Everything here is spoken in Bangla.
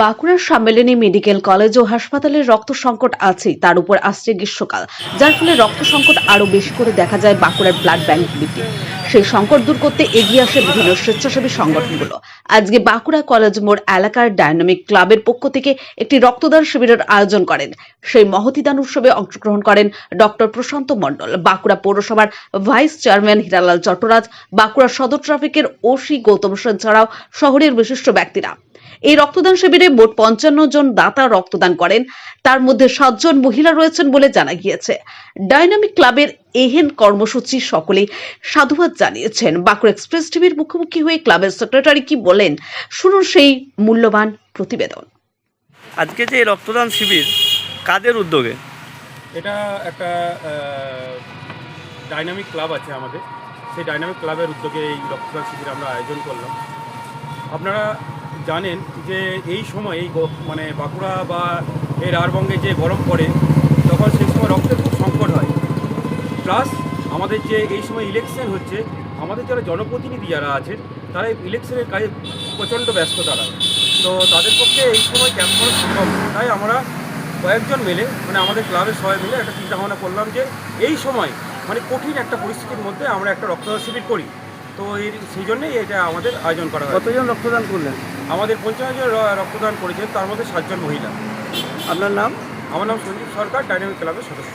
বাঁকুড়ার সম্মেলনী মেডিকেল কলেজ ও হাসপাতালে রক্ত সংকট আছে, তার উপর আসছে গ্রীষ্মকাল, যার ফলে রক্ত সংকট আরো বেশি করে দেখা যায় বাঁকুড়ার ব্লাড ব্যাংকগুলিতে। সেই সংকট দূর করতে এগিয়ে আসে বিভিন্ন স্বেচ্ছাসেবী সংগঠনগুলো। আজকে বাঁকুড়া কলেজ মোড় এলাকার ডায়নামিক ক্লাবের পক্ষ থেকে একটি রক্তদান শিবিরের আয়োজন করেন। সেই মহতি দান উৎসবে অংশগ্রহণ করেন ডক্টর প্রশান্ত মণ্ডল, বাঁকুড়া পৌরসভার ভাইস চেয়ারম্যান হীরালাল চট্টরাজ, বাঁকুড়া সদর ট্রাফিকের ওসি গৌতম সেন ছাড়াও শহরের বিশিষ্ট ব্যক্তিরা। এই রক্তদান শিবিরে মোট 55 জন দাতা রক্তদান করেন, তার মধ্যে 7 জন মহিলা রয়েছেন বলে জানা গিয়েছে। ডায়নামিক ক্লাবের এহেন কর্মসূচি সকলেই সাধুবাদ জানিয়েছেন। বাঁকুড়া এক্সপ্রেস টিভির মুখোমুখি হয়ে ক্লাবের সেক্রেটারি কি বলেন, শুনুন সেই মূল্যবান প্রতিবেদন। আজকে যে এই রক্তদান শিবির কাদের উদ্যোগে? এটা একটা ডাইনামিক ক্লাব আছে আমাদের, সেই ডাইনামিক ক্লাবের উদ্যোগে এই রক্তদান শিবির আমরা আয়োজন করলাম। আপনারা জানেন যে এই সময় মানে বাঁকুড়া বা এই রাঢ়বঙ্গে যে গরম পড়ে, তখন সেই সময় রক্তের খুব সংকট হয়। প্লাস আমাদের যে এই সময় ইলেকশন হচ্ছে, আমাদের যারা জনপ্রতিনিধি যারা আছেন তারা এই ইলেকশনের কাজে প্রচণ্ড ব্যস্ত তারা, তো তাদের পক্ষে এই সময় ক্যাম্প করা সম্ভব নয়। তাই আমরা কয়েকজন মিলে, মানে আমাদের ক্লাবের সবাই মিলে একটা চিন্তাভাবনা করলাম যে এই সময় মানে কঠিন একটা পরিস্থিতির মধ্যে আমরা একটা রক্তদান শিবির করি। তো সেই জন্যই এটা আমাদের আয়োজন করা হয়। কতজন রক্তদান করলেন? আমাদের 50 জন রক্তদান করেছেন, তার মধ্যে 7 জন মহিলা। আপনার নাম? আমার নাম সঞ্জীব সরকার, ডাইনামিক ক্লাবের সদস্য।